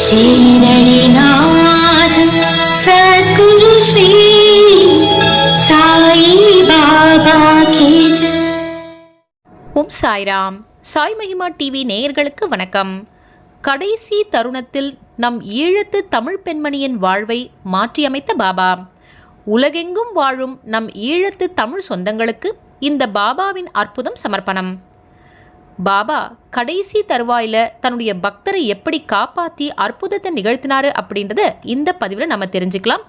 श्रीनळीनाथ सद्गुरु श्री साई बाबा की जय. ஓம் சாய்ராம். சாய் மகிமா டிவி நேயர்களுக்கு வணக்கம். கடைசி தருணத்தில் நம் ஈழத்து தமிழ் பெண்மணியின் வாழ்வை மாற்றியமைத்த பாபா. உலகெங்கும் வாழும் நம் ஈழத்து தமிழ் சொந்தங்களுக்கு இந்த பாபாவின் அற்புதம் சமர்ப்பணம். பாபா கடைசி தருவாயில தன்னுடைய பக்தரை எப்படி காப்பாற்றி அற்புதத்தை நிகழ்த்தினாரு அப்படின்றத இந்த பதிவில் நம்ம தெரிஞ்சுக்கலாம்.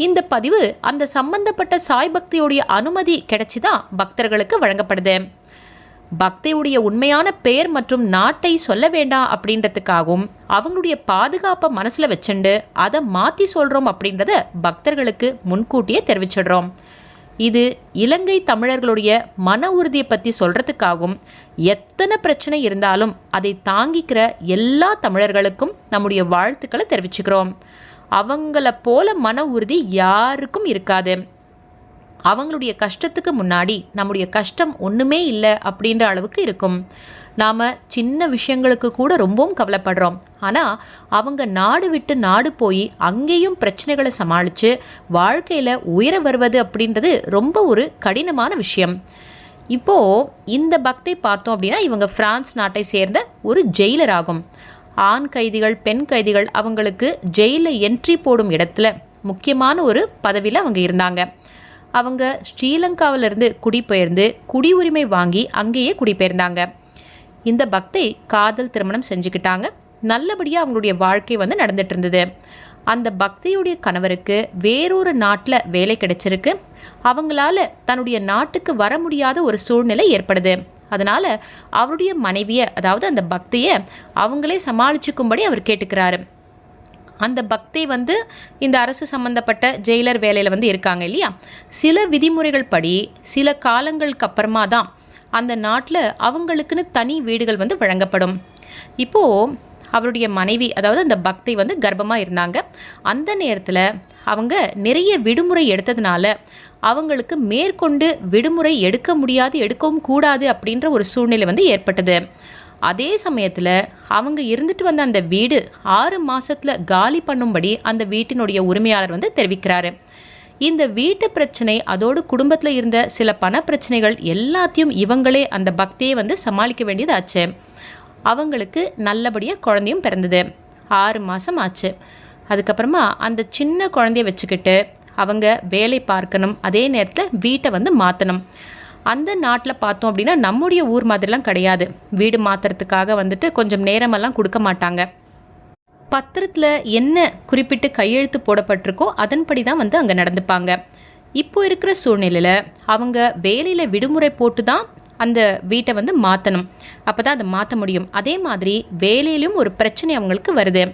இந்த பதிவு அந்த சம்பந்தப்பட்ட சாய் பக்தியுடைய அனுமதி கிடைச்சிதான் பக்தர்களுக்கு வழங்கப்படுது. பக்தியுடைய உண்மையான பெயர் மற்றும் நாட்டை சொல்ல வேண்டாம் அப்படின்றதுக்காகவும் அவங்களுடைய பாதுகாப்பை மனசில் வச்சுண்டு அதை மாற்றி சொல்கிறோம் அப்படின்றத பக்தர்களுக்கு முன்கூட்டியே தெரிவிச்சிடுறோம். இது இலங்கை தமிழர்களுடைய மன உறுதியை பற்றி சொல்கிறதுக்காகவும் எத்தனை பிரச்சனை இருந்தாலும் அதை தாங்கிக்கிற எல்லா தமிழர்களுக்கும் நம்முடைய வாழ்த்துக்களை தெரிவிச்சுக்கிறோம். அவங்கள போல மன உறுதி யாருக்கும் இருக்காது. அவங்களுடைய கஷ்டத்துக்கு முன்னாடி நம்முடைய கஷ்டம் ஒன்றுமே இல்லை அப்படின்ற அளவுக்கு இருக்கும். நாம் சின்ன விஷயங்களுக்கு கூட ரொம்பவும் கவலைப்படுறோம். ஆனால் அவங்க நாடு விட்டு நாடு போய் அங்கேயும் பிரச்சனைகளை சமாளித்து வாழ்க்கையில் உயர வருவது அப்படின்றது ரொம்ப ஒரு கடினமான விஷயம். இப்போது இந்த பக்தை பார்த்தோம் அப்படின்னா இவங்க பிரான்ஸ் நாட்டை சேர்ந்த ஒரு ஜெயிலர் ஆகும். ஆண் கைதிகள் பெண் கைதிகள் அவங்களுக்கு ஜெயிலில் என்ட்ரி போடும் இடத்துல முக்கியமான ஒரு பதவியில் அவங்க இருந்தாங்க. அவங்க ஸ்ரீலங்காவிலிருந்து குடிபெயர்ந்து குடி உரிமை வாங்கி அங்கேயே குடிபெயர்ந்தாங்க. இந்த பக்தை காதல் திருமணம் செஞ்சுக்கிட்டாங்க. நல்லபடியாக அவங்களுடைய வாழ்க்கை நடந்துட்டு இருந்தது. அந்த பக்தியுடைய கணவருக்கு வேறொரு நாட்டில் வேலை கிடைச்சிருக்கு. அவங்களால தன்னுடைய நாட்டுக்கு வர முடியாத ஒரு சூழ்நிலை ஏற்படுது. அதனால் அவருடைய மனைவியை, அதாவது அந்த பக்தியை அவங்களே சமாளிச்சுக்கும்படி அவர் கேட்டுக்கிறாரு. அந்த பக்தி இந்த அரசு சம்பந்தப்பட்ட ஜெயிலர் வேலையில் இருக்காங்க இல்லையா, சில விதிமுறைகள் படி சில காலங்களுக்கு அப்புறமா தான் அந்த நாட்டில் அவங்களுக்குன்னு தனி வீடுகள் வழங்கப்படும். இப்போது அவருடைய மனைவி, அதாவது அந்த பக்தி கர்ப்பமாக இருந்தாங்க. அந்த நேரத்தில் அவங்க நிறைய விடுமுறை எடுத்ததுனால அவங்களுக்கு மேற்கொண்டு விடுமுறை எடுக்க முடியாது, எடுக்கவும் கூடாது அப்படின்ற ஒரு சூழ்நிலை ஏற்பட்டது. அதே சமயத்தில் அவங்க இருந்துட்டு வந்த அந்த வீடு 6 மாதத்தில் காலி பண்ணும்படி அந்த வீட்டினுடைய உரிமையாளர் தெரிவிக்கிறாரு. இந்த வீட்டு பிரச்சனை, அதோடு குடும்பத்தில் இருந்த சில பண பிரச்சனைகள் எல்லாத்தையும் இவங்களே அந்த பக்தியை சமாளிக்க வேண்டியதாச்சு. அவங்களுக்கு நல்லபடியாக குழந்தையும் பிறந்தது. 6 மாதம் ஆச்சு. அதுக்கப்புறமா அந்த சின்ன குழந்தைய வச்சுக்கிட்டு அவங்க வேலை பார்க்கணும், அதே நேரத்தில் வீட்டை மாற்றணும். அந்த நாட்டில் பார்த்தோம் அப்படின்னா நம்முடைய ஊர் மாதிரிலாம் கிடையாது. வீடு மாற்றுறதுக்காக கொஞ்சம் நேரமெல்லாம் கொடுக்க மாட்டாங்க. பத்திரத்தில் என்ன குறிப்பிட்டு கையெழுத்து போடப்பட்டிருக்கோ அதன்படி தான் அங்கே நடந்துப்பாங்க. இப்போ இருக்கிற சூழ்நிலையில் அவங்க வேலையில் விடுமுறை போட்டு தான் அந்த வீட்டை மாற்றணும். அப்போ தான் அதை மாற்ற முடியும். அதே மாதிரி வேலையிலும் ஒரு பிரச்சனை அவங்களுக்கு வருது.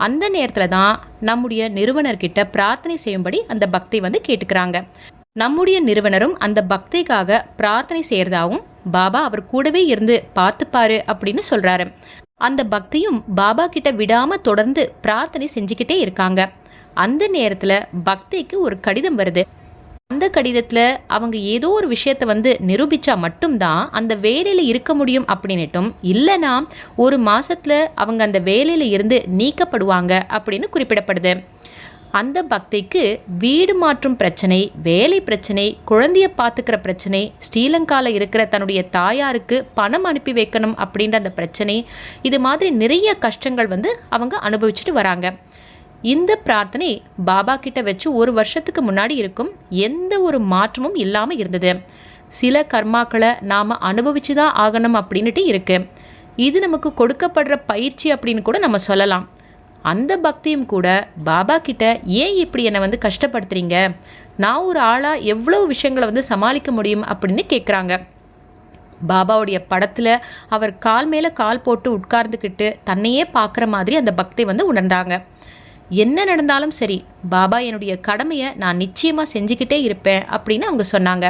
அந்த நேரத்தில் தான் நம்முடைய நிறுவனர்கிட்ட பிரார்த்தனை செய்யும்படி அந்த பக்தி கேட்டுக்கிறாங்க. நம்முடைய நிறுவனரும் அந்த பக்திக்காக பிரார்த்தனை செய்கிறதாகவும் பாபா அவர் கூடவே இருந்து பார்த்துப்பாரு அப்படின்னு சொல்கிறாரு. அந்த பக்தியும் பாபா கிட்ட விடாமல் தொடர்ந்து பிரார்த்தனை செஞ்சுக்கிட்டே இருக்காங்க. அந்த நேரத்தில் பக்திக்கு ஒரு கடிதம் வருது. அந்த கடிதத்தில் அவங்க ஏதோ ஒரு விஷயத்தை நிரூபித்தா மட்டும்தான் அந்த வேலையில் இருக்க முடியும் அப்படின்னுட்டும், இல்லைனா 1 மாதத்தில் அவங்க அந்த வேலையில் இருந்து நீக்கப்படுவாங்க அப்படின்னு குறிப்பிடப்படுது. அந்த பக்திக்கு வீடு மாற்றும் பிரச்சனை, வேலை பிரச்சனை, குழந்தைய பார்த்துக்கிற பிரச்சனை, ஸ்ரீலங்காவில் இருக்கிற தன்னுடைய தாயாருக்கு பணம் அனுப்பி வைக்கணும் அப்படின்ற அந்த பிரச்சனை, இது மாதிரி நிறைய கஷ்டங்கள் அவங்க அனுபவிச்சுட்டு வராங்க. இந்த பிரார்த்தனை பாபா கிட்ட வச்சு 1 வருஷத்துக்கு முன்னாடி இருக்கும். எந்த ஒரு மாற்றமும் இல்லாமல் இருந்தது. சில கர்மாக்களை நாம் அனுபவிச்சு தான் ஆகணும் அப்படின்ட்டு இருக்கு. இது நமக்கு கொடுக்கப்படுற பயிற்சி அப்படின்னு கூட நம்ம சொல்லலாம். அந்த பக்தியும் கூட பாபா கிட்ட ஏன் இப்படி என்னை கஷ்டப்படுத்துறீங்க, நான் ஒரு ஆளாக எவ்வளோ விஷயங்களை சமாளிக்க முடியும் அப்படின்னு கேட்குறாங்க. பாபாவுடைய படத்தில் அவர் கால் மேலே கால் போட்டு உட்கார்ந்துக்கிட்டு தன்னையே பார்க்குற மாதிரி அந்த பக்தி உணர்ந்தாங்க. என்ன நடந்தாலும் சரி, பாபா என்னுடைய கடமையை நான் நிச்சயமாக செஞ்சுக்கிட்டே இருப்பேன் அப்படின்னு அவங்க சொன்னாங்க.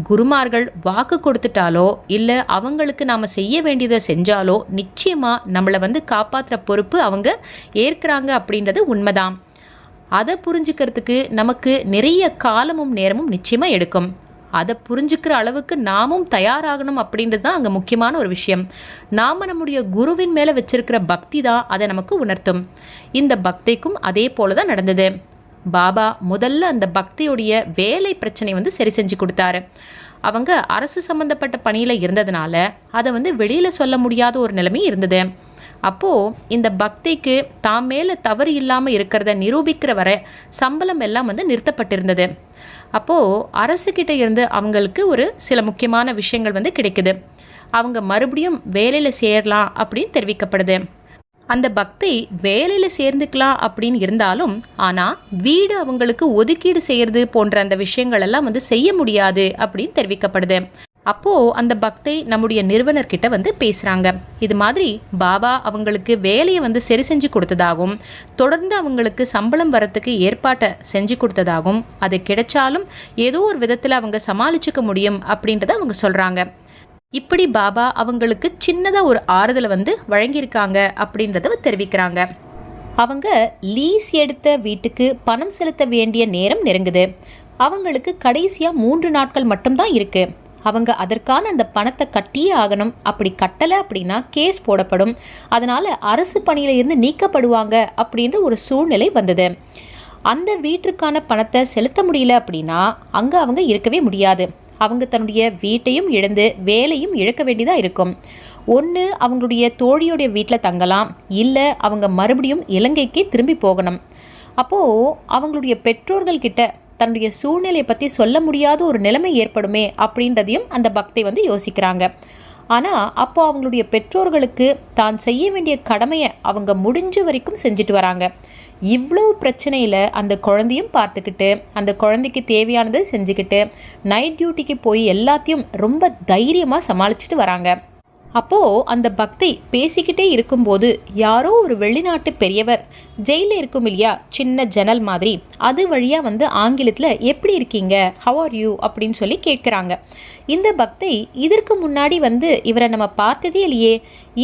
குருமார்கள் வாக்கு கொடுத்துட்டாலோ இல்லை அவங்களுக்கு நாம் செய்ய வேண்டியதை செஞ்சாலோ நிச்சயமாக நம்மளை காப்பாற்றுற பொறுப்பு அவங்க ஏற்கிறாங்க அப்படின்றது உண்மைதான். அதை புரிஞ்சுக்கிறதுக்கு நமக்கு நிறைய காலமும் நேரமும் நிச்சயமாக எடுக்கும். அதை புரிஞ்சுக்கிற அளவுக்கு நாமும் தயாராகணும் அப்படின்றது தான் அங்கே முக்கியமான ஒரு விஷயம். நாம் நம்முடைய குருவின் மேலே வச்சிருக்கிற பக்தி தான் அதை நமக்கு உணர்த்தும். இந்த பக்திக்கும் அதே போல தான் நடந்தது. பாபா முதல்ல அந்த பக்தியுடைய வேலை பிரச்சனை சரி செஞ்சு கொடுத்தாரு. அவங்க அரசு சம்மந்தப்பட்ட பணியில் இருந்ததுனால அதை வெளியில் சொல்ல முடியாத ஒரு நிலைமை இருந்தது. அப்போது இந்த பக்திக்கு தாம் மேலே தவறு இல்லாமல் இருக்கிறத நிரூபிக்கிற வரை சம்பளம் எல்லாம் நிறுத்தப்பட்டிருந்தது. அப்போது அரசுக்கிட்ட இருந்து அவங்களுக்கு ஒரு சில முக்கியமான விஷயங்கள் கிடைக்குது. அவங்க மறுபடியும் வேலையில் சேரலாம் அப்படின்னு தெரிவிக்கப்படுது. அந்த பக்தி வேலையில் சேர்ந்துக்கலாம் அப்படின்னு இருந்தாலும் ஆனால் வீடு அவங்களுக்கு ஒதுக்கீடு செய்கிறது போன்ற அந்த விஷயங்கள் எல்லாம் செய்ய முடியாது அப்படின்னு தெரிவிக்கப்படுது. அப்போது அந்த பக்தை நம்முடைய நிறுவனர்கிட்ட பேசுகிறாங்க. இது மாதிரி பாபா அவங்களுக்கு வேலையை சரி செஞ்சு கொடுத்ததாகவும் தொடர்ந்து அவங்களுக்கு சம்பளம் வரத்துக்கு ஏற்பாட்டை செஞ்சு கொடுத்ததாகவும் அது கிடைச்சாலும் ஏதோ ஒரு விதத்தில் அவங்க சமாளிச்சுக்க முடியும் அப்படின்றத அவங்க சொல்கிறாங்க. இப்படி பாபா அவங்களுக்கு சின்னதாக ஒரு ஆறுதலை வழங்கியிருக்காங்க அப்படின்றத தெரிவிக்கிறாங்க. அவங்க லீஸ் எடுத்த வீட்டுக்கு பணம் செலுத்த வேண்டிய நேரம் நெருங்குது. அவங்களுக்கு கடைசியாக 3 நாட்கள் மட்டும்தான் இருக்குது. அவங்க அதற்கான அந்த பணத்தை கட்டியே ஆகணும். அப்படி கட்டலை அப்படின்னா கேஸ் போடப்படும். அதனால் அரசு பணியில் இருந்து நீக்கப்படுவாங்க அப்படின்ற ஒரு சூழ்நிலை வந்தது. அந்த வீட்டிற்கான பணத்தை செலுத்த முடியல அப்படின்னா அங்கே அவங்க இருக்கவே முடியாது. அவங்க தன்னுடைய வீட்டையும் இழந்து வேலையும் இழக்க வேண்டியதாக இருக்கும். ஒன்று அவங்களுடைய தோழியுடைய வீட்டில் தங்கலாம், இல்லை அவங்க மறுபடியும் இலங்கைக்கு திரும்பி போகணும். அப்போது அவங்களுடைய பெற்றோர்கள்கிட்ட தன்னுடைய சூழ்நிலையை பற்றி சொல்ல முடியாத ஒரு நிலைமை ஏற்படுமே அப்படின்றதையும் அந்த பக்தை யோசிக்கிறாங்க. ஆனால் அப்போ அவங்களுடைய பெற்றோர்களுக்கு தான் செய்ய வேண்டிய கடமையை அவங்க முடிஞ்ச வரைக்கும் செஞ்சுட்டு வராங்க. இவ்வளோ பிரச்சனையில் அந்த குழந்தையும் பார்த்துக்கிட்டு அந்த குழந்தைக்கு தேவையானதை செஞ்சுக்கிட்டு நைட் டியூட்டிக்கு போய் எல்லாத்தையும் ரொம்ப தைரியமாக சமாளிச்சுட்டு வராங்க. அப்போது அந்த பக்தி பேசிக்கிட்டே இருக்கும்போது யாரோ ஒரு வெளிநாட்டு பெரியவர் ஜெயிலில் இருக்கும் இல்லையா சின்ன ஜன்னல் மாதிரி அது வழியாக ஆங்கிலத்தில் எப்படி இருக்கீங்க, ஹவ் ஆர் யூ அப்படின்னு சொல்லி கேட்குறாங்க. இந்த பக்தி இதற்கு முன்னாடி இவரை நம்ம பார்த்ததே இல்லையே,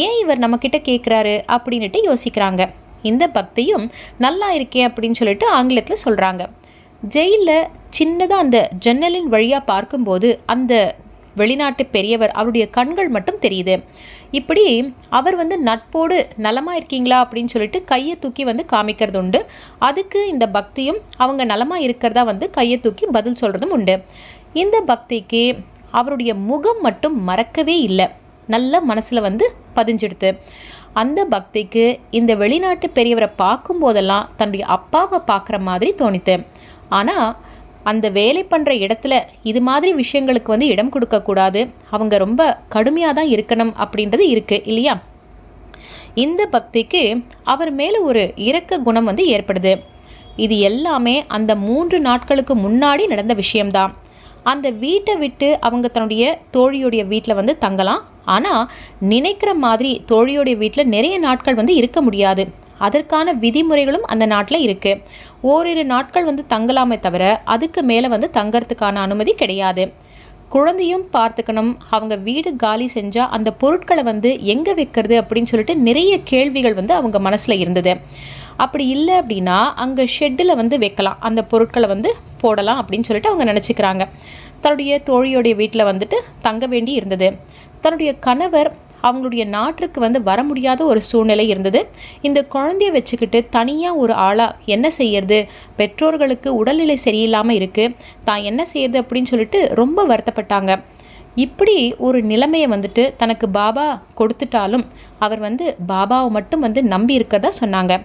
ஏன் இவர் நம்மக்கிட்ட கேட்குறாரு அப்படின்ட்டு யோசிக்கிறாங்க. இந்த பக்தியும் நல்லா இருக்கேன் அப்படின்னு சொல்லிட்டு ஆங்கிலத்தில் சொல்கிறாங்க. ஜெயிலில் சின்னதாக அந்த ஜன்னலின் வழியாக பார்க்கும்போது அந்த வெளிநாட்டு பெரியவர் அவருடைய கண்கள் மட்டும் தெரியுது. இப்படி அவர் நட்போடு நலமாக இருக்கீங்களா அப்படின்னு சொல்லிட்டு கையை தூக்கி காமிக்கிறது உண்டு. அதுக்கு இந்த பக்தியும் அவங்க நலமாக இருக்கிறதா கையை தூக்கி பதில் சொல்கிறதும் உண்டு. இந்த பக்திக்கு அவருடைய முகம் மட்டும் மறக்கவே இல்லை, நல்ல மனசில் பதிஞ்சிடுது. அந்த பக்திக்கு இந்த வெளிநாட்டு பெரியவரை பார்க்கும்போதெல்லாம் தன்னுடைய அப்பாவை பார்க்குற மாதிரி தோணித்து. ஆனால் அந்த வேலை பண்ணுற இடத்துல இது மாதிரி விஷயங்களுக்கு இடம் கொடுக்கக்கூடாது, அவங்க ரொம்ப கடுமையாக தான் இருக்கணும் அப்படின்றது இருக்குது இல்லையா. இந்த பக்திக்கு அவர் மேலே ஒரு இரக்க குணம் ஏற்படுது. இது எல்லாமே அந்த 3 நாட்களுக்கு முன்னாடி நடந்த விஷயம்தான். அந்த வீட்டை விட்டு அவங்க தன்னுடைய தோழியுடைய வீட்டில் தங்கலாம். ஆனால் நினைக்கிற மாதிரி தோழியுடைய வீட்டில் நிறைய நாட்கள் இருக்க முடியாது. அதற்கான விதிமுறைகளும் அந்த நாட்டில் இருக்குது. ஓரிரு நாட்கள் தங்கலாமே தவிர அதுக்கு மேலே தங்கறதுக்கான அனுமதி கிடையாது. குழந்தையும் பார்த்துக்கணும். அவங்க வீடு காலி செஞ்சால் அந்த பொருட்களை எங்கே வைக்கிறது அப்படின்னு சொல்லிட்டு நிறைய கேள்விகள் அவங்க மனசில் இருந்தது. அப்படி இல்லை அப்படின்னா அங்கே ஷெட்டில் வைக்கலாம், அந்த பொருட்களை போடலாம் அப்படின்னு சொல்லிட்டு அவங்க நினச்சிக்கிறாங்க. தன்னுடைய தோழியோடைய வீட்டில் தங்க வேண்டி இருந்தது. தன்னுடைய கணவர் அவங்களுடைய நாட்டிற்கு வர முடியாத ஒரு சூழ்நிலை இருந்தது. இந்த குழந்தைய வச்சுக்கிட்டு தனியாக ஒரு ஆளாக என்ன செய்யறது, பெற்றோர்களுக்கு உடல்நிலை சரியில்லாமல் இருக்குது, தான் என்ன செய்யறது அப்படின்னு சொல்லிட்டு ரொம்ப வருத்தப்பட்டாங்க. இப்படி ஒரு நிலைமையை தனக்கு பாபா கொடுத்துட்டாலும் அவர் பாபாவை மட்டும் நம்பி இருக்கிறதா சொன்னாங்க.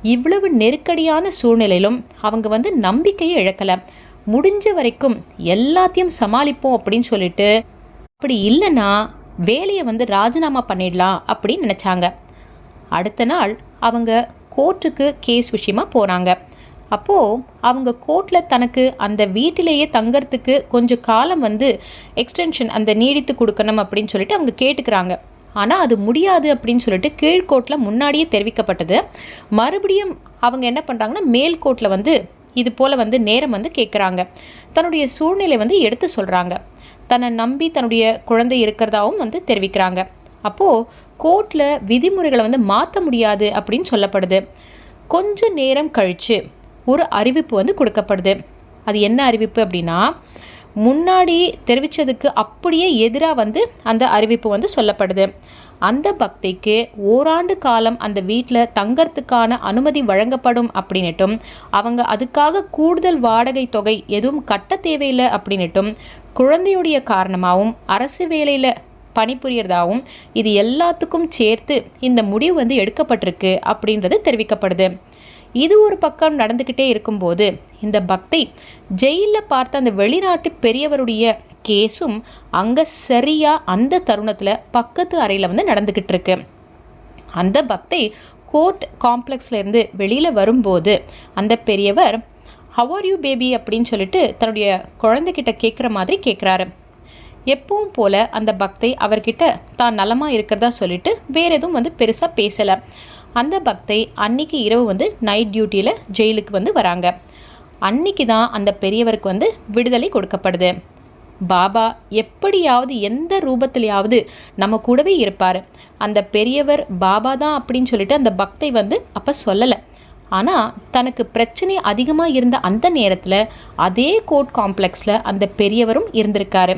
இவ்வளவு நெருக்கடியான சூழ்நிலையிலும் அவங்க நம்பிக்கையை இழக்கலை. முடிஞ்ச வரைக்கும் எல்லாத்தையும் சமாளிப்போம் அப்படின்னு சொல்லிட்டு, அப்படி இல்லைன்னா வேலையை ராஜினாமா பண்ணிடலாம் அப்படின்னு நினச்சாங்க. அடுத்த நாள் அவங்க கோர்ட்டுக்கு கேஸ் விஷயமா போகிறாங்க. அப்போது அவங்க கோர்ட்டில் தனக்கு அந்த வீட்டிலேயே தங்கறதுக்கு கொஞ்சம் காலம் எக்ஸ்டென்ஷன் அந்த நீடித்து கொடுக்கணும் அப்படின்னு சொல்லிட்டு அவங்க கேட்டுக்கிறாங்க. ஆனால் அது முடியாது அப்படின்னு சொல்லிட்டு கீழ்கோர்ட்டில் முன்னாடியே தெரிவிக்கப்பட்டது. மறுபடியும் அவங்க என்ன பண்ணுறாங்கன்னா மேல்கோர்ட்டில் இது போல் நேரம் கேட்குறாங்க. தன்னுடைய சூழ்நிலை எடுத்து சொல்கிறாங்க. தன்னை நம்பி தன்னுடைய குழந்தை இருக்கிறதாவும் தெரிவிக்கிறாங்க. அப்போது கோர்ட்டில் விதிமுறைகளை மாற்ற முடியாது அப்படின்னு சொல்லப்படுது. கொஞ்சம் நேரம் கழித்து ஒரு அறிவிப்பு கொடுக்கப்படுது. அது என்ன அறிவிப்பு அப்படின்னா, முன்னாடி தெரிவித்ததுக்கு அப்படியே எதிராக வந்து அந்த அறிவிப்பு வந்து சொல்லப்படுது. அந்த பக்திக்கு ஓராண்டு காலம் அந்த வீட்டில் தங்கறதுக்கான அனுமதி வழங்கப்படும் அப்படின்னுட்டும், அவங்க அதுக்காக கூடுதல் வாடகை தொகை எதுவும் கட்ட தேவையில்லை அப்படின்னுட்டும், குழந்தையுடைய காரணமாகவும் அரசு வேலையில் பணிபுரியறதாகவும் இது எல்லாத்துக்கும் சேர்த்து இந்த முடிவு வந்து எடுக்கப்பட்டிருக்கு அப்படின்றது தெரிவிக்கப்படுது. இது ஒரு பக்கம் நடந்துக்கிட்டே இருக்கும்போது இந்த பக்தை ஜெயிலில் பார்த்த அந்த வெளிநாட்டு பெரியவருடைய கேஸும் அங்கே சரியாக அந்த தருணத்தில் பக்கத்து அறையில் வந்து நடந்துக்கிட்டு இருக்கு. அந்த பக்தை கோர்ட் காம்ப்ளெக்ஸ்லேருந்து வெளியில் வரும்போது அந்த பெரியவர் ஹவ் ஆர் யூ பேபி அப்படின்னு சொல்லிட்டு தன்னுடைய குழந்தைகிட்ட கேட்குற மாதிரி கேட்குறாரு. எப்பவும் போல் அந்த பக்தை அவர்கிட்ட தான் நலமாக இருக்கிறதா சொல்லிட்டு வேறு எதுவும் வந்து பெருசாக பேசலை. அந்த பக்தை அன்னைக்கு இரவு வந்து நைட் டியூட்டியில் ஜெயிலுக்கு வந்து வராங்க. அன்னைக்கு தான் அந்த பெரியவருக்கு வந்து விடுதலை கொடுக்கப்படுது. பாபா எப்படியாவது எந்த ரூபத்திலையாவது நம்ம கூடவே இருப்பார். அந்த பெரியவர் பாபா தான் அப்படின்னு சொல்லிட்டு அந்த பக்தை வந்து அப்போ சொல்லலை. ஆனால் தனக்கு பிரச்சனை அதிகமாக இருந்த அந்த நேரத்தில் அதே கோர்ட் காம்ப்ளெக்ஸில் அந்த பெரியவரும் இருந்திருக்காரு.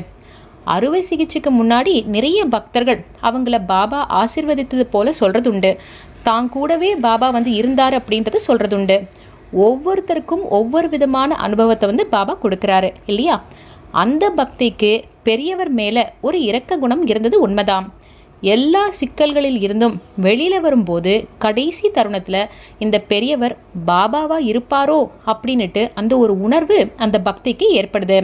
அறுவை சிகிச்சைக்கு முன்னாடி நிறைய பக்தர்கள் அவங்கள பாபா ஆசீர்வதித்தது போல சொல்கிறதுண்டு. தான் கூடவே பாபா வந்து இருந்தார் அப்படின்றத சொல்கிறதுண்டு. ஒவ்வொருத்தருக்கும் ஒவ்வொரு விதமான அனுபவத்தை வந்து பாபா கொடுக்குறாரு இல்லையா? அந்த பக்திக்கு பெரியவர் மேலே ஒரு இரக்க குணம் இருந்தது உண்மைதான். எல்லா சிக்கல்களில் இருந்தும் வெளியில் வரும்போது கடைசி தருணத்தில் இந்த பெரியவர் பாபாவாக இருப்பாரோ அப்படின்னுட்டு அந்த ஒரு உணர்வு அந்த பக்திக்கு ஏற்படுது.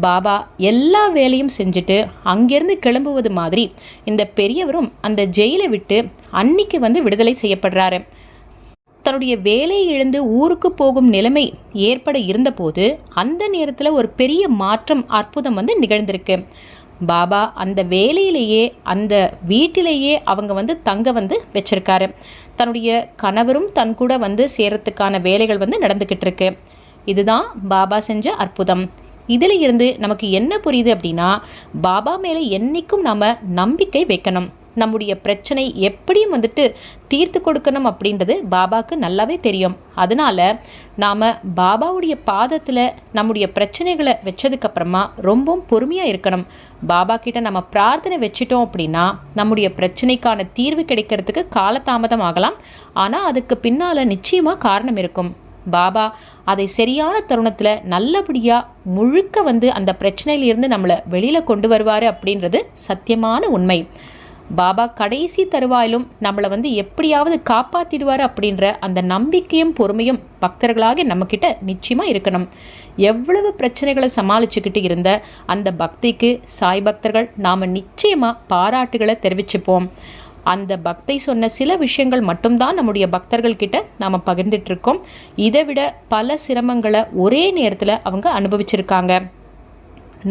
பாபா எல்லா வேலையும் செஞ்சுட்டு அங்கேருந்து கிளம்புவது மாதிரி இந்த பெரியவரும் அந்த ஜெயிலை விட்டு அன்னைக்கு வந்து விடுதலை செய்யப்படுறாரு. தன்னுடைய வேலையை இழந்து ஊருக்கு போகும் நிலைமை ஏற்பட இருந்தபோது அந்த நேரத்தில் ஒரு பெரிய மாற்றம் அற்புதம் வந்து நிகழ்ந்திருக்கு. பாபா அந்த வேலையிலேயே அந்த வீட்டிலேயே அவங்க வந்து தங்க வந்து வச்சிருக்காரு. தன்னுடைய கணவரும் தன் கூட வந்து சேரத்துக்கான வேலைகள் வந்து நடந்துக்கிட்டு இருக்கு. இதுதான் பாபா செஞ்ச அற்புதம். இதில் இருந்து நமக்கு என்ன புரியுது அப்படின்னா, பாபா மேலே என்றைக்கும் நாம் நம்பிக்கை வைக்கணும். நம்முடைய பிரச்சனை எப்படியும் வந்துட்டு தீர்த்து கொடுக்கணும் அப்படின்றது பாபாவுக்கு நல்லாவே தெரியும். அதனால் நாம் பாபாவுடைய பாதத்தில் நம்முடைய பிரச்சனைகளை வச்சதுக்கப்புறமா ரொம்பவும் பொறுமையாக இருக்கணும். பாபா கிட்ட நம்ம பிரார்த்தனை வச்சிட்டோம் அப்படின்னா நம்முடைய பிரச்சனைக்கான தீர்வு கிடைக்கிறதுக்கு காலதாமதம் ஆகலாம். ஆனால் அதுக்கு பின்னால் நிச்சயமாக காரணம் இருக்கும். பாபா அதை சரியான தருணத்தில் நல்லபடியாக முழுக்க வந்து அந்த பிரச்சனையிலிருந்து நம்மளை வெளியில் கொண்டு வருவார் அப்படின்றது சத்தியமான உண்மை. பாபா கடைசி தருவாயிலும் நம்மளை வந்து எப்படியாவது காப்பாற்றிடுவார் அப்படின்ற அந்த நம்பிக்கையும் பொறுமையும் பக்தர்களாக நம்மக்கிட்ட நிச்சயமாக இருக்கணும். எவ்வளவு பிரச்சனைகளை சமாளிச்சுக்கிட்டு இருந்த அந்த பக்திக்கு சாய் பக்தர்கள் நாம் நிச்சயமாக பாராட்டுகளை தெரிவிச்சுப்போம். அந்த பக்தை சொன்ன சில விஷயங்கள் மட்டும்தான் நம்முடைய பக்தர்கள் கிட்ட நாம் பகிர்ந்துட்டுருக்கோம். இதை விட பல சிரமங்களை ஒரே நேரத்தில் அவங்க அனுபவிச்சிருக்காங்க.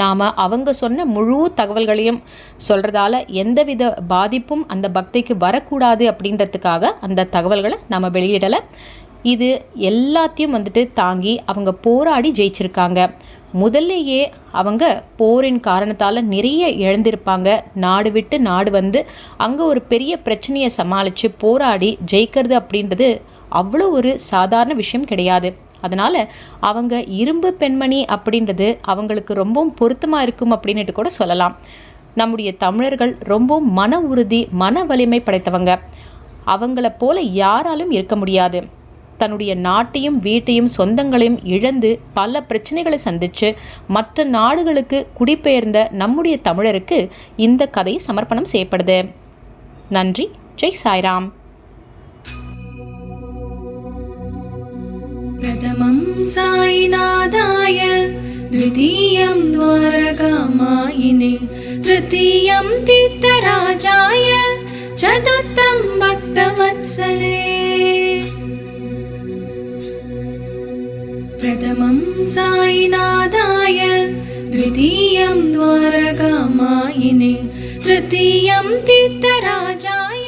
நாம் அவங்க சொன்ன முழு தகவல்களையும் சொல்கிறதால எந்தவித பாதிப்பும் அந்த பக்திக்கு வரக்கூடாது அப்படின்றதுக்காக அந்த தகவல்களை நாம் வெளியிடலை. இது எல்லாத்தையும் வந்துட்டு தாங்கி அவங்க போராடி ஜெயிச்சிருக்காங்க. முதல்லையே அவங்க போரின் காரணத்தால் நிறைய இழந்திருப்பாங்க. நாடு விட்டு நாடு வந்து அங்கே ஒரு பெரிய பிரச்சனையை சமாளித்து போராடி ஜெயிக்கிறது அப்படின்றது அவ்வளோ ஒரு சாதாரண விஷயம் கிடையாது. அதனால் அவங்க இரும்பு பெண்மணி அப்படின்றது அவங்களுக்கு ரொம்பவும் பொருத்தமாக இருக்கும் அப்படின்ட்டு கூட சொல்லலாம். நம்முடைய தமிழர்கள் ரொம்பவும் மன உறுதி மன வலிமை படைத்தவங்க. அவங்கள போல யாராலும் இருக்க முடியாது. தன்னுடைய நாட்டையும் வீட்டையும் சொந்தங்களையும் இழந்து பல பிரச்சனைகளை சந்தித்து மற்ற நாடுகளுக்கு குடிபெயர்ந்த நம்முடைய தமிழருக்கு இந்த கதை சமர்ப்பணம் செய்யப்படுது. நன்றி. ஜெய் சாய்ராம். प्रथमं साईनाथाय, द्वितीयं द्वारकामायिने, तृतीयं तीर्थराजाय, चतुर्थं भक्तवत्सले. प्रथमं साईनाथाय, द्वितीयं द्वारकामायिने, तृतीयं तीर्थराजाय.